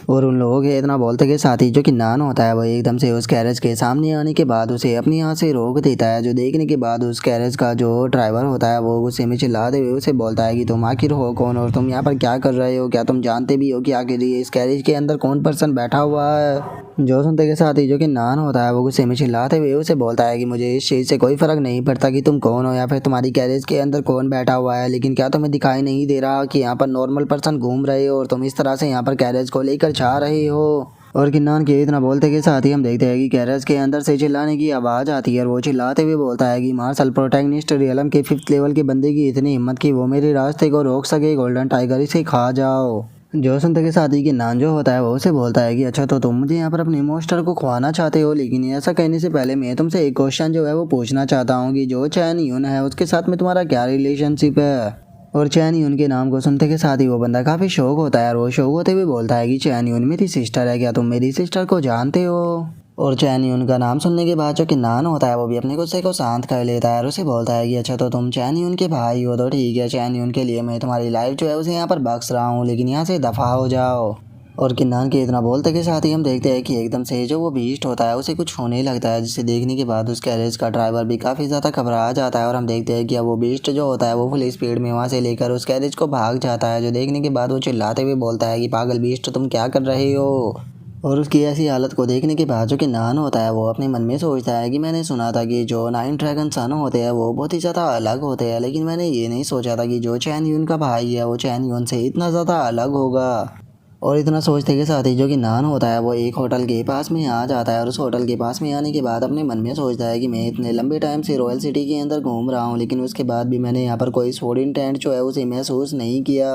[SPEAKER 1] और उन लोगों के इतना बोलते के साथ ही जो कि नान होता है वो एकदम से उस कैरेज के सामने आने के बाद उसे अपनी यहाँ से रोक देता है। जो देखने के बाद उस कैरेज का जो ड्राइवर होता है वो गुस्से में चिल्लाते हुए उसे बोलता है कि तुम आखिर हो कौन और तुम यहाँ पर क्या कर रहे हो, क्या तुम जानते भी हो कि आखिर इस कैरेज के अंदर कौन पर्सन बैठा हुआ है। जो सुनते के साथ ही जो कि नान होता है वो गुस्से में चिल्लाते हुए उसे बोलता है कि मुझे इस चीज़ से कोई फर्क नहीं पड़ता कि तुम कौन हो या फिर तुम्हारी कैरेज के अंदर कौन बैठा हुआ है, लेकिन क्या तुम्हें दिखाई नहीं दे रहा कि यहाँ पर नॉर्मल पर्सन घूम रहे हो और तुम इस तरह से यहाँ पर कैरेज को लेकर जा रहे हो। और किन्नान के इतना बोलते के साथ ही हम देखते हैं कि कैरेज के अंदर से चिल्लाने की आवाज़ आती है और वो चिल्लाते हुए बोलता है कि मार्शल प्रोटैगनिस्ट रियलम के 5th लेवल के बंदे की इतनी हिम्मत कि वो मेरे रास्ते को रोक सके, गोल्डन टाइगर इसे खा जाओ। जो सुनते के साथ ही कि नान जो होता है वो उसे बोलता है कि अच्छा तो तुम मुझे यहाँ पर अपने मोस्टर को खुआना चाहते हो, लेकिन ऐसा कहने से पहले मैं तुमसे एक क्वेश्चन जो है वो पूछना चाहता हूँ कि जो चैन यून है उसके साथ में तुम्हारा क्या रिलेशनशिप है। और चैन यून के नाम को सुनते के साथ ही वो बंदा काफ़ी शौक होता है और वो शौक होते हुए बोलता है कि चैन यून मेरी सिस्टर है, क्या तुम मेरी सिस्टर को जानते हो। और चैन यून का नाम सुनने के बाद जो कि नान होता है वो भी अपने गुस्से को शांत कर लेता है और उसे बोलता है कि अच्छा तो तुम चैन यून के भाई हो, तो ठीक है, चैन यून के लिए मैं तुम्हारी लाइफ जो है उसे यहाँ पर बख्श रहा हूँ, लेकिन यहाँ से दफ़ा हो जाओ। और किन्नान के इतना बोलते के साथ ही हम देखते हैं कि एकदम से जो वो बीस्ट होता है उसे कुछ होने लगता है, जिसे देखने के बाद उस कैरेज का ड्राइवर भी काफ़ी ज़्यादा घबरा जाता है। और हम देखते हैं कि अब वो बीस्ट जो होता है वो फुल स्पीड में वहाँ से लेकर उस कैरेज को भाग जाता है। जो देखने के बाद वो चिल्लाते हुए बोलता है कि पागल बीस्ट तुम क्या कर रहे हो। और उसकी ऐसी हालत को देखने के बाद जो कि नान होता है वो अपने मन में सोचता है कि मैंने सुना था कि जो 9 ड्रैगन सन होते हैं वो बहुत ही ज़्यादा अलग होते हैं, लेकिन मैंने ये नहीं सोचा था कि जो चैन यून का भाई है वो चैन यून से इतना ज़्यादा अलग होगा। और इतना सोचते के साथ ही जो कि नान होता है वो एक होटल के पास में आ जाता है और उस होटल के पास में आने के बाद अपने मन में सोचता है कि मैं इतने लंबे टाइम से रॉयल सिटी के अंदर घूम रहा हूँ, लेकिन उसके बाद भी मैंने यहाँ पर कोई सोडिन टेंट जो है उसे महसूस नहीं किया।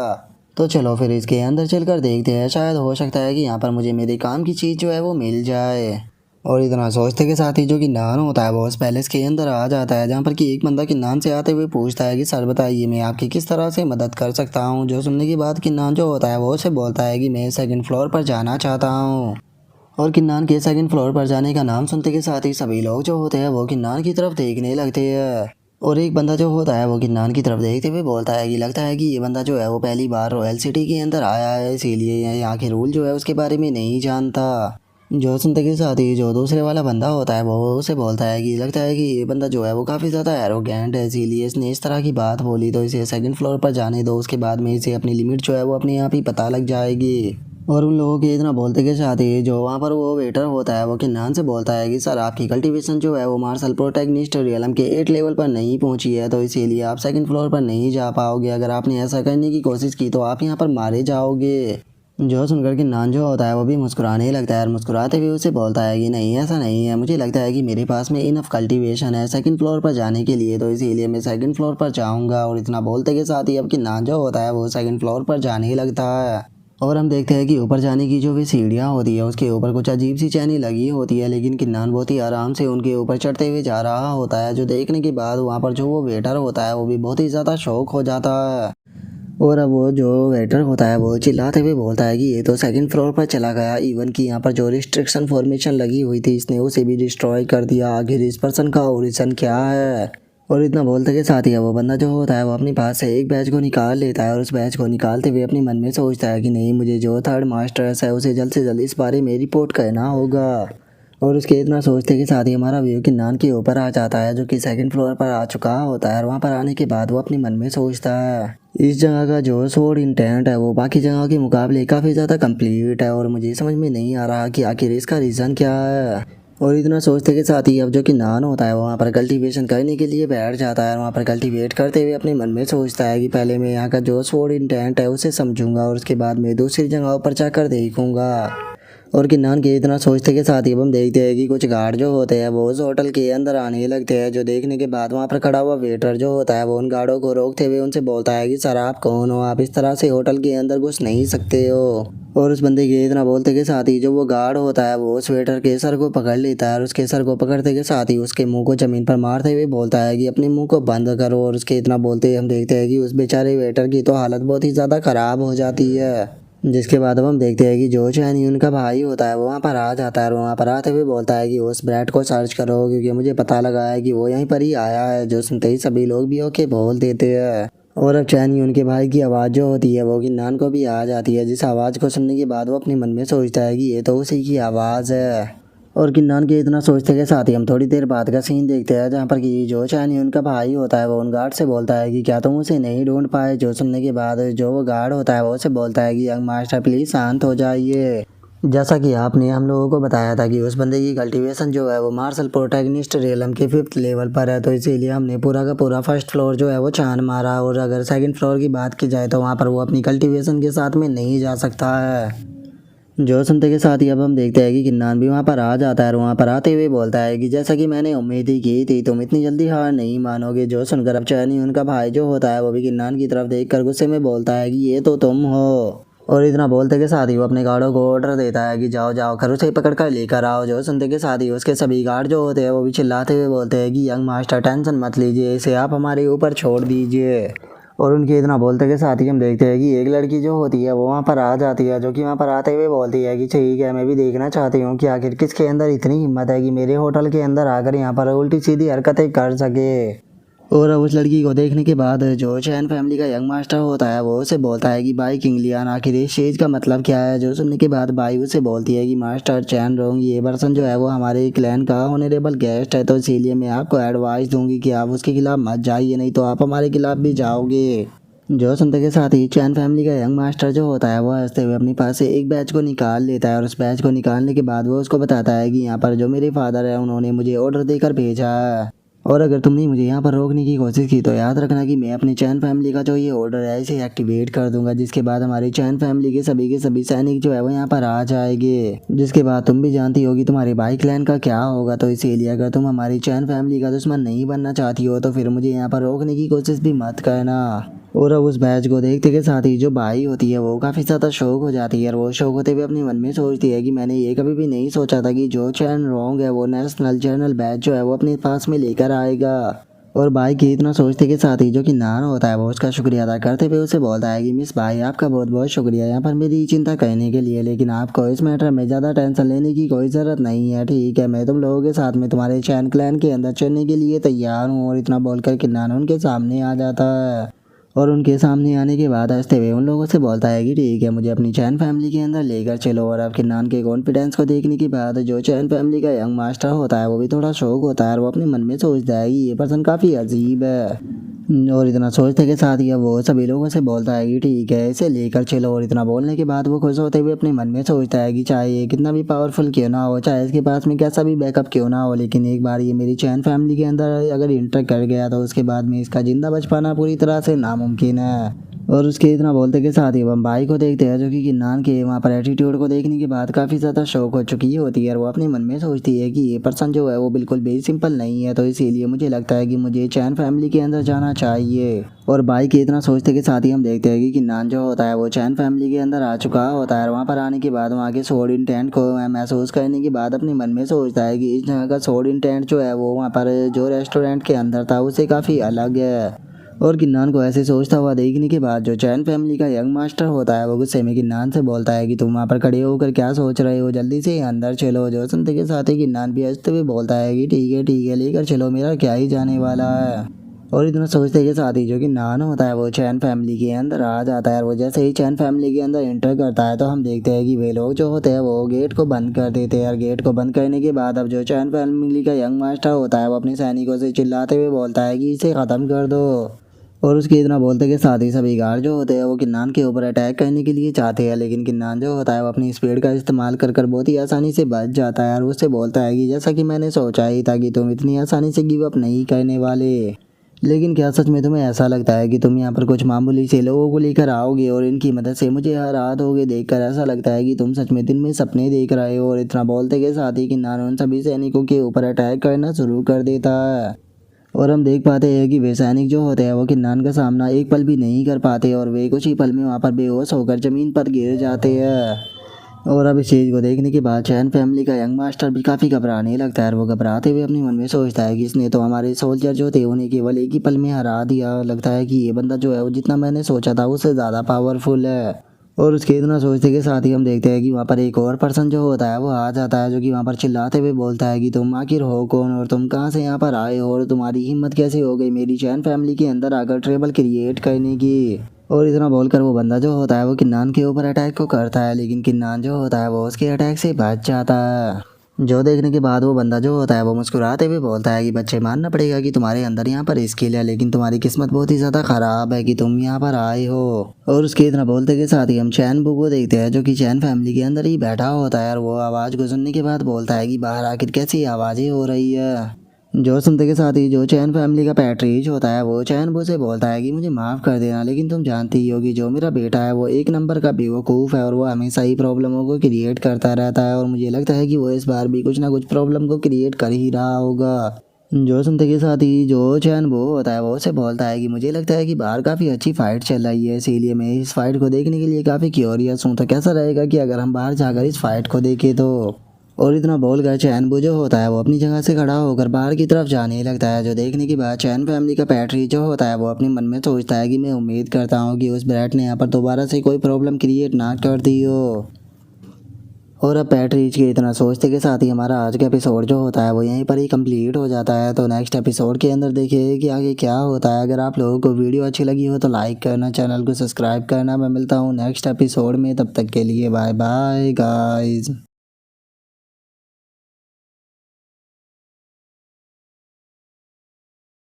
[SPEAKER 1] तो चलो फिर इसके अंदर चलकर देखते हैं, शायद हो सकता है कि यहाँ पर मुझे मेरे काम की चीज़ जो है वो मिल जाए। और इतना सोचते के साथ ही जो कि नान होता है वो उस पैलेस के अंदर आ जाता है, जहाँ पर कि एक बंदा किन्नान से आते हुए पूछता है कि सर बताइए मैं आपकी किस तरह से मदद कर सकता हूँ। जो सुनने के बाद किन्नान जो होता है वो उसे बोलता है कि मैं 2nd फ्लोर पर जाना चाहता हूँ। और किन्नान के 2nd फ्लोर पर जाने का नाम सुनते के साथ ही सभी लोग जो होते हैं वो किन्नान की तरफ देखने लगते हैं। और एक बंदा जो होता है वो किन्नान की तरफ देखते हुए बोलता है कि लगता है कि ये बंदा जो है वो पहली बार रॉयल सिटी के अंदर आया है, इसीलिए यहाँ के रूल जो है उसके बारे में नहीं जानता। जो सुनते के साथ ही जो दूसरे वाला बंदा होता है वो उसे बोलता है कि लगता है कि ये बंदा जो है वो काफ़ी ज़्यादा एरोगेंट है, इसीलिए इसने इस तरह की बात बोली, तो इसे 2nd फ्लोर पर जाने दो, उसके बाद में इसे अपनी लिमिट जो है वो अपने आप ही पता लग जाएगी। और उन लोगों के इतना बोलते के साथ ही जो वहाँ पर वो वेटर होता है वो किन्नान से बोलता है कि सर आपकी कल्टीवेशन जो है वो मार्शल प्रोटैगनिस्ट रियलम के 8 लेवल पर नहीं पहुँची है, तो इसीलिए आप 2nd फ्लोर पर नहीं जा पाओगे। अगर आपने ऐसा करने की कोशिश की तो आप यहाँ पर मारे जाओगे। जो सुनकर कि नान जो होता है वो भी मुस्कुराने लगता है और मुस्कुराते हुए उसे बोलता है कि नहीं ऐसा नहीं है, मुझे लगता है कि मेरे पास में इनफ कल्टीवेशन है 2nd फ्लोर पर जाने के लिए, तो इसीलिए मैं 2nd फ्लोर पर जाऊंगा। और इतना बोलते के साथ ही अब कि नान जो होता है वो 2nd फ्लोर पर जाने लगता है। और हम देखते हैं कि ऊपर जाने की जो भी सीढ़ियाँ होती है उसके ऊपर कुछ अजीब सी चैनी लगी होती है, लेकिन किन्नान बहुत ही आराम से उनके ऊपर चढ़ते हुए जा रहा होता है। जो देखने के बाद वहाँ पर जो वो वेटर होता है वो भी बहुत ही ज़्यादा शौक हो जाता है। और अब वो जो वेटर होता है वो चिल्लाते हुए बोलता है कि ये तो 2nd फ्लोर पर चला गया, इवन कि यहाँ पर जो रिस्ट्रिक्शन फॉर्मेशन लगी हुई थी इसने उसे भी डिस्ट्रॉय कर दिया, आखिर इस पर्सन का ओरिजिन क्या है। और इतना बोलते के साथ ही वो बंदा जो होता है वो अपने पास से एक बैच को निकाल लेता है और उस बैच को निकालते हुए अपने मन में सोचता है कि नहीं, मुझे जो 3rd मास्टर्स है उसे जल्द से जल्द इस बारे में रिपोर्ट करना होगा। और उसके इतना सोचते के साथ ही हमारा व्यू किन्नान के ऊपर आ जाता है, जो कि 2nd फ्लोर पर आ चुका होता है। और वहाँ पर आने के बाद वो अपने मन में सोचता है इस जगह का जो सोड इंटेंट है वो बाकी जगह के मुकाबले काफ़ी ज़्यादा कंप्लीट है, और मुझे समझ में नहीं आ रहा कि आखिर इसका रीज़न क्या है। और इतना सोचते के साथ ही अब जो कि नान होता है वहाँ पर कल्टीवेशन करने के लिए बैठ जाता है। वहाँ पर कल्टीवेट करते हुए अपने मन में सोचता है कि पहले मैं यहाँ का जो सोड इंटेंट है उसे समझूंगा और उसके बाद मैं दूसरी जगहों पर जाकर देखूंगा। और किन्नान के इतना सोचते के साथ ही अब हम देखते हैं कि कुछ गार्ड जो होते हैं वो उस होटल के अंदर आने लगते हैं। जो देखने के बाद वहाँ पर खड़ा हुआ वेटर जो होता है वो उन गार्डों को रोकते हुए उनसे बोलता है कि सर आप कौन हो, आप इस तरह से होटल के अंदर घुस नहीं सकते हो। और उस बंदे के इतना बोलते के साथ ही जो वो गार्ड होता है वो उस वेटर के सर को पकड़ लेता है और उसके सर को पकड़ते के साथ ही उसके मुंह को ज़मीन पर मारते हुए बोलता है कि अपने मुंह को बंद करो। और उसके इतना बोलते हम देखते हैं कि उस बेचारे वेटर की तो हालत बहुत ही ज़्यादा ख़राब हो जाती है। जिसके बाद अब हम देखते हैं कि जो चैन यून का भाई होता है वो वहाँ पर आ जाता है और वहाँ पर आते हुए बोलता है कि उस ब्रैड को सर्च करो क्योंकि मुझे पता लगा है कि वो यहीं पर ही आया है। जो सुनते ही सभी लोग भी ओके बोल देते हैं और अब चैन यून के भाई की आवाज़ जो होती है वो किन्नान को भी आ जाती है, जिस आवाज़ को सुनने के बाद वो अपने मन में सोचता है कि ये तो उसी की आवाज़ है। और किन्नान के इतना सोचते के साथ ही हम थोड़ी देर बाद का सीन देखते हैं जहाँ पर कि जो चैन यून का भाई होता है वो उन गार्ड से बोलता है कि क्या तुम उसे नहीं ढूंढ पाए। जो सुनने के बाद जो वो गार्ड होता है वो उसे बोलता है कि यंग मास्टर प्लीज़ शांत हो जाइए। जैसा कि आपने हम लोगों को बताया था कि उस बंदे की कल्टीवेशन जो है वो मार्शल प्रोटैगनिस्ट रेलम के 5th लेवल पर है, तो इसीलिए हमने पूरा का पूरा फर्स्ट फ्लोर जो है वो छान मारा। और अगर सेकंड फ्लोर की बात की जाए तो वहाँ पर वो अपनी कल्टीवेशन के साथ में नहीं जा सकता है। जो सुनते के साथ ही अब हम देखते हैं कि किन्नान भी वहाँ पर आ जाता है और वहाँ पर आते हुए बोलता है कि जैसा कि मैंने उम्मीद ही की थी तुम इतनी जल्दी हार नहीं मानोगे। जो सुनकर अब चैनी उनका भाई जो होता है वो भी किन्नान की तरफ देख कर गुस्से में बोलता है कि ये तो तुम हो। और इतना बोलते के साथ ही वो अपने गार्डों को ऑर्डर देता है कि जाओ जाओ कर उसे पकड़ कर लेकर आओ। जो सुनते के साथ ही उसके सभी गार्ड जो होते हैं वो भी चिल्लाते हुए बोलते हैं कि यंग मास्टर टेंशन मत लीजिए, इसे आप हमारे ऊपर छोड़ दीजिए। और उनके इतना बोलते के साथ ही हम देखते हैं कि एक लड़की जो होती है वो वहाँ पर आ जाती है, जो कि वहाँ पर आते हुए बोलती है कि ठीक है मैं भी देखना चाहती हूँ कि आखिर किसके अंदर इतनी हिम्मत है कि मेरे होटल के अंदर आकर यहाँ पर उल्टी सीधी हरकतें कर सके। और अब उस लड़की को देखने के बाद जो चैन फैमिली का यंग मास्टर होता है वो उसे बोलता है कि भाई किंगलियान आखिर इस चीज़ का मतलब क्या है। जो सुनने के बाद भाई उसे बोलती है कि मास्टर चैन रोंग ये पर्सन जो है वो हमारे क्लैन का ऑनरेबल गेस्ट है, तो इसीलिए मैं आपको एडवाइस दूंगी कि आप उसके खिलाफ मत जाइए, नहीं तो आप हमारे खिलाफ भी जाओगे। जो सुनते के साथ ही चैन फैमिली का यंग मास्टर जो होता है वो हंसते हुए अपने पास से एक बैच को निकाल लेता है और उस बैच को निकालने के बाद वो उसको बताता है कि यहाँ पर जो मेरे फादर है उन्होंने मुझे ऑर्डर देकर भेजा है और अगर तुमने मुझे यहाँ पर रोकने की कोशिश की तो याद रखना कि मैं अपनी चैन फैमिली का जो ये ऑर्डर है इसे एक्टिवेट कर दूंगा, जिसके बाद हमारी चैन फैमिली के सभी सैनिक जो है वो यहाँ पर आ जाएंगे। जिसके बाद तुम भी जानती होगी तुम्हारे भाई क्लैन का क्या होगा, तो इसीलिए अगर तुम हमारी चैन फैमिली का दुश्मन नहीं बनना चाहती हो तो फिर मुझे यहाँ पर रोकने की कोशिश भी मत करना। और अब उस बैच को देखते के साथ ही जो भाई होती है वो काफ़ी ज़्यादा शौक हो जाती है और वो शौक होते हुए अपने मन में सोचती है कि मैंने ये कभी भी नहीं सोचा था कि जो चैन रोंग है वो नेशनल जर्नल बैच जो है वो अपने पास में लेकर आएगा। और भाई की इतना सोचते के साथ ही जो कि नान होता है वो उसका शुक्रिया अदा करते हुए उसे बोलता है कि मिस भाई आपका बहुत बहुत शुक्रिया यहाँ पर मेरी चिंता करने के लिए, लेकिन आपको इस मैटर में ज़्यादा टेंशन लेने की कोई ज़रूरत नहीं है। ठीक है मैं तुम लोगों के साथ में तुम्हारे चैन क्लैन के अंदर चलने के लिए तैयार हूँ। और इतना बोलकर कि नान उनके सामने आ जाता है और उनके सामने आने के बाद हंसते हुए उन लोगों से बोलता है कि ठीक है मुझे अपनी चैन फैमिली के अंदर लेकर चलो। और अब किन्नान के कॉन्फिडेंस को देखने के बाद जो चैन फैमिली का यंग मास्टर होता है वो भी थोड़ा शौक होता है और वो अपने मन में सोचता है कि ये पर्सन काफ़ी अजीब है। और इतना सोचते के साथ ही अब वो सभी लोगों से बोलता है कि ठीक है इसे लेकर चलो। और इतना बोलने के बाद वो खुश होते हुए अपने मन में सोचता है कि चाहे ये कितना भी पावरफुल क्यों ना हो, चाहे इसके पास में कैसा भी बैकअप क्यों ना हो, लेकिन एक बार ये मेरी चैन फैमिली के अंदर अगर इंटर कर गया तो उसके बाद में इसका जिंदा बच पाना पूरी तरह से नामुमकिन है। और उसके इतना बोलते के साथ ही हम भाई को देखते हैं जो कि किन्नान के वहाँ पर एटीट्यूड को देखने के बाद काफ़ी ज़्यादा शौक हो चुकी होती है और वो अपने मन में सोचती है कि ये पर्सन जो है वो बिल्कुल भी सिंपल नहीं है, तो इसीलिए मुझे लगता है कि मुझे चैन फैमिली के अंदर जाना चाहिए। और भाई के इतना सोचते के साथ ही हम देखते हैं कि किन्नान जो होता है वो चैन फैमिली के अंदर आ चुका होता है। वहाँ पर आने के बाद वहाँ के सोड इंटेंट को महसूस करने के बाद अपने मन में सोचता है कि इस जगह का सोड इंटेंट जो है वो वहाँ पर जो रेस्टोरेंट के अंदर था उससे काफ़ी अलग है। और किन्नान को ऐसे सोचता हुआ देखने के बाद जो चैन फैमिली का यंग मास्टर होता है वो गुस्से में किन्नान से बोलता है कि तुम वहाँ पर खड़े होकर क्या सोच रहे हो, जल्दी से अंदर चलो। जो सुनते के साथ ही किन्नान भी हंसते हुए बोलता है कि ठीक है लेकर चलो, मेरा क्या ही जाने वाला है। और इतना सोचते के साथ ही जो कि नान होता है वो चैन फैमिली के अंदर आ जाता है और वो जैसे ही चैन फैमिली के अंदर एंटर करता है तो हम देखते हैं कि वे लोग जो होते हैं वो गेट को बंद कर देते हैं। और गेट को बंद करने के बाद अब जो चैन फैमिली का यंग मास्टर होता है वो अपने सैनिकों से चिल्लाते हुए बोलता है कि इसे ख़त्म कर दो। और उसके इतना बोलते के साथ ही सभी गार्ड जो होते हैं वो किन्नान के ऊपर अटैक करने के लिए चाहते हैं, लेकिन किन्नान जो होता है वो अपनी स्पीड का इस्तेमाल कर कर बहुत ही आसानी से बच जाता है। और उससे बोलता है कि जैसा कि मैंने सोचा ही था कि तुम इतनी आसानी से गिव अप नहीं करने वाले, लेकिन क्या सच में तुम्हें ऐसा लगता है कि तुम यहाँ पर कुछ मामूली से लोगों को लेकर आओगे और इनकी मदद से मुझे हरा दोगे? देखकर ऐसा लगता है कि तुम सच में दिन में सपने देख रहे हो। और इतना बोलते के साथ ही किन्नान उन सभी सैनिकों के ऊपर अटैक करना शुरू कर देता है। और हम देख पाते हैं कि वे सैनिक जो होते हैं वो किन्नान का सामना एक पल भी नहीं कर पाते और वे कुछ ही पल में वहाँ पर बेहोश होकर ज़मीन पर गिर जाते हैं। और अब इस चीज़ को देखने के बाद चैन फैमिली का यंग मास्टर भी काफ़ी घबराने लगता है और वो घबराते हुए अपने मन में सोचता है कि इसने तो हमारे सोल्जर जो थे उन्हें केवल एक ही पल में हरा दिया। लगता है कि ये बंदा जो है वो जितना मैंने सोचा था उससे ज़्यादा पावरफुल है। और उसके इतना सोचते के साथ ही हम देखते हैं कि वहाँ पर एक और पर्सन जो होता है वो आ जाता है, जो कि वहाँ पर चिल्लाते हुए बोलता है कि तुम आखिर हो कौन और तुम कहाँ से यहाँ पर आए हो और तुम्हारी हिम्मत कैसे हो गई मेरी चैन फैमिली के अंदर आकर ट्रबल क्रिएट करने की। और इतना बोलकर वो बंदा जो होता है वो किन्नान के ऊपर अटैक को करता है, लेकिन किन्नान जो होता है वो उसके अटैक से बच जाता है। जो देखने के बाद वो बंदा जो होता है वो मुस्कुराते हुए बोलता है कि बच्चे मानना पड़ेगा कि तुम्हारे अंदर यहाँ पर स्किल है, लेकिन तुम्हारी किस्मत बहुत ही ज़्यादा ख़राब है कि तुम यहाँ पर आए हो। और उसके इतना बोलते के साथ ही हम चैन बू को देखते हैं, जो कि चैन फैमिली के अंदर ही बैठा होता है और वो आवाज़ को सुनने के बाद बोलता है कि बाहर आखिर कैसी आवाज़ें हो रही है। जो सुनते के साथ ही जो चैन फैमिली का पैट्रिज होता है वो चैन बू से बोलता है कि मुझे माफ़ कर देना, लेकिन तुम जानती ही हो कि जो मेरा बेटा है वो एक नंबर का बेवकूफ़ है और वो हमेशा ही प्रॉब्लमों को क्रिएट करता रहता है और मुझे लगता है कि वो इस बार भी कुछ ना कुछ प्रॉब्लम को क्रिएट कर ही रहा होगा। जो सुनते के साथ ही जो चैन वो होता है वो उसे बोलता है कि मुझे लगता है कि बाहर काफ़ी अच्छी फाइट चल रही है, इसीलिए मैं इस फाइट को देखने के लिए काफ़ी क्यूरियस हूँ। तो कैसा रहेगा कि अगर हम बाहर जाकर इस फाइट को देखें तो। और इतना बोलकर चैन बू जो होता है वो अपनी जगह से खड़ा होकर बाहर की तरफ जाने लगता है। जो देखने के बाद चैन फैमिली का पैट्री जो होता है वो अपने मन में सोचता है कि मैं उम्मीद करता हूँ कि उस ब्रैट ने यहाँ पर दोबारा से कोई प्रॉब्लम क्रिएट ना कर दी हो। और अब पैट्रीज के इतना सोचते के साथ ही हमारा आज का एपिसोड जो होता है वो यहीं पर ही कंप्लीट हो जाता है। तो नेक्स्ट एपिसोड के अंदर देखिए कि आगे क्या होता है। अगर आप लोगों को वीडियो अच्छी लगी हो तो लाइक करना, चैनल को सब्सक्राइब करना। मैं मिलता हूँ नेक्स्ट एपिसोड में, तब तक के लिए बाय बाय गाइज।